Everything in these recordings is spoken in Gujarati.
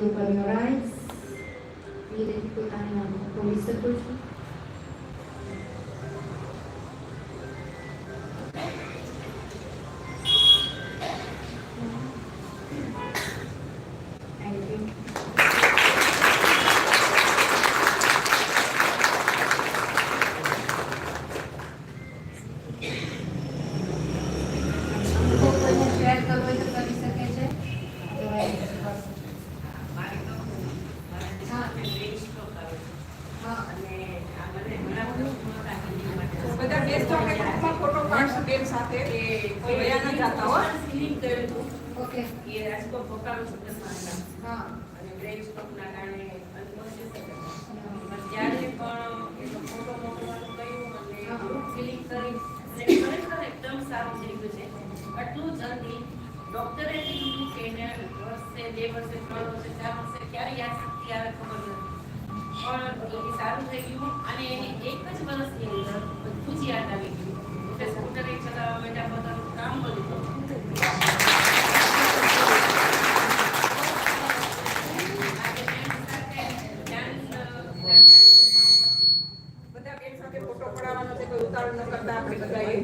Open your eyes. Pilih tangan tulis terus. આટલું જલ્દી ડોક્ટરે કીધું કે એને વર્ષે 2 વર્ષે 3 વર્ષે 4 વર્ષે ક્યારે યાદ શક્તિ આવે ખબર નથી, પણ એ સારું થઈ ગયું અને એને 1 જ વર્ષની અંદર બધું જ યાદ આવી ગયું. એટલે સ્કૂટરે ચલાવવા બેઠા પોતાનું કામ કર્યું. બધા બેન સાથે ફોટો પડાવવાનો છે, કોઈ ઉતાવળ ન કરતા આપણે બધાએ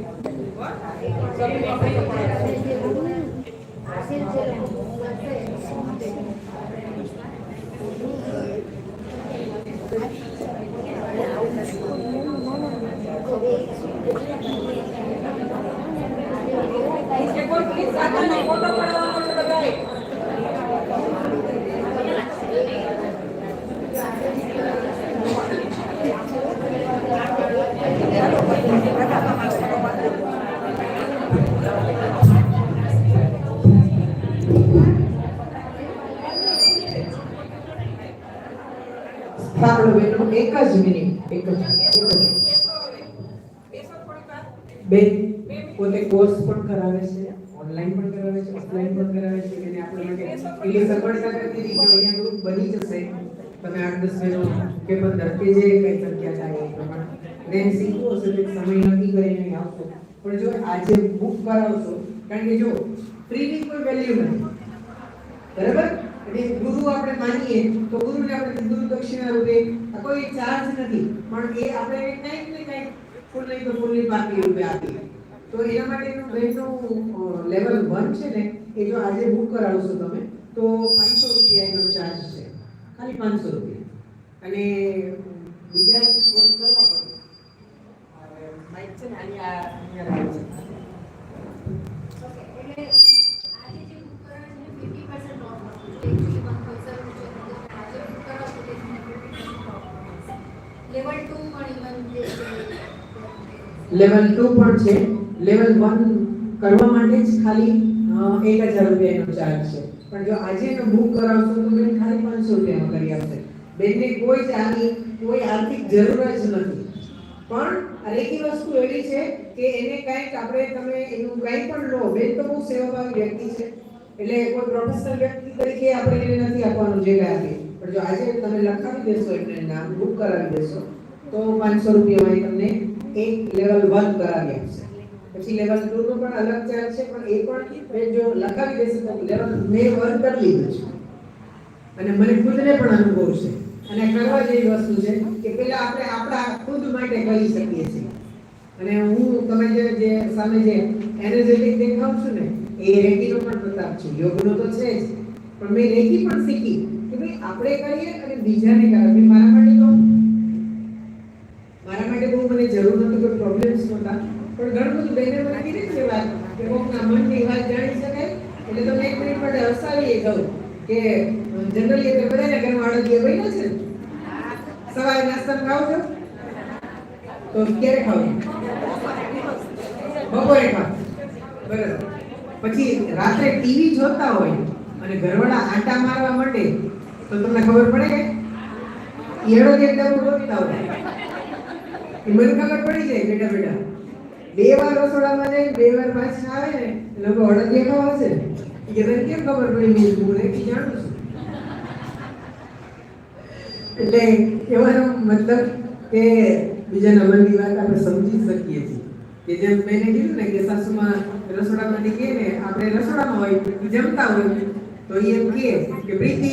એક જ મિનિટ બેન પોતે કોર્સ પણ કરાવે છે, ઓનલાઈન પણ કરાવે છે, ઓફલાઈન પણ કરાવે છે. એને આપણે માટે એટલી સગવડતા કરતી હતી કે અહીંયા ગ્રુપ બની જશે. તમે 8-10 બહેનો કે 15 કે જે કઈ સંખ્યા થાય એ પ્રમાણે રેન શીખવો હશે તો સમય નક્કી કરીને આવશો. પણ જો આજે બુક કરાવશો, કારણ કે જો ફ્રીની કોઈ વેલ્યુ નથી, બરાબર? એટલે ગુરુ આપણે માનીએ તો ગુરુને આપણે ગુરુ દક્ષિણા રૂપે કોઈ ચાર્જ નથી, પણ એ આપણે કંઈક ને કંઈક ફૂલ નહીં તો ફૂલની પાકી રૂપે આપીએ. તો એના માટેનું બેનનું લેવલ 1 છે ને, એ જો આજે બુક કરાવશો તમે તો 500 રૂપિયાનો ચાર્જ છે, ખાલી 500 રૂપિયા. અને બીજા કોર્સ કરવા પડે માઇક છે ને અહીંયા રાખે છે. લેવલ 2 પણ છે. લેવલ 1 કરવા માટે જ ખાલી 1000 રૂપિયાનો ચાર્જ છે, પણ જો આજે એનો બુક કરાવશો તો બેન ખાલી 500 રૂપિયામાં કરી આપશે. બેનને કોઈ આર્થિક જરૂર જ નથી, પણ રેકી વસ્તુ એવી છે કે એને કંઈક આપણે તમે એનું કંઈ પણ લો. બેન તો બહુ સેવાભાવી વ્યક્તિ છે, એટલે કોઈ પ્રોફેશનલ વ્યક્તિ તરીકે આપણે એને નથી આપવાનું જે કાંઈ આપીએ, પણ જો આજે તમે લખાવી દેશો, એમને નામ બુક કરાવી દેશો તો 500 રૂપિયામાં તમને એક લેવલ 1 કરાવી આપશે. પછી લેવલ 2 નો પણ અલગ ચાર્જ છે, પણ એ પણ જો લખાવી દેશે તો લેવલ મેં 1 કરી લીધું છે અને મને ખુદને પણ અનુભવ છે. અને કરવા જેવી વસ્તુ છે કે પેલા આપણે આપણા ખુદ માટે કરી શકીએ છીએ. અને હું તમે જે સામે જે એનર્જેટિક દેખાવ છું ને, એ રેકીનો પણ પ્રતાપ છે, યોગનો તો છે જ, પણ મેં રેકી પણ શીખી કે ભાઈ આપણે કરીએ અને બીજાને કરાવીએ. મારા માટે બહુ મને જરૂર નથી, કોઈ પ્રોબ્લેમ્સ નહોતા, પણ ઘણું બધું બેને મને કીધી છે વાત કે કોકના મનની વાત જાણી શકાય. એટલે તો એક મિનિટ માટે હસાવીએ કહું કે જનરલી એટલે બધાના ઘરમાં અડદિયા બન્યો છે ને, સવારે નાસ્તામાં ખાવ છો તો ક્યારે ખાવ? બપોરે ખાવ, બરાબર. પછી રાત્રે ટીવી જોતા હોય અને ઘરવાળા આંટા મારવા માંડે તો તમને ખબર પડે કે ઈયળો એકદમ રોકતા હોય. મને ખબર પડી જાય બેટા 2 વાર રસોડામાં જાય, 2 વાર પાછા આવે ને લોકો અડદિયા ખાવા છે કે મને કેમ ખબર પડી? હું રેકી જાણું છું. એટલે કહેવાનો મતલબ કે બીજાના મનની વાત આપણે સમજી શકીએ છીએ. કે જેમ મેં કીધું ને કે સાસુમાં રસોડામાં નીકળે ને, આપણે રસોડામાં હોય જમતા હોય તો એ એમ કહે કે પ્રીતિ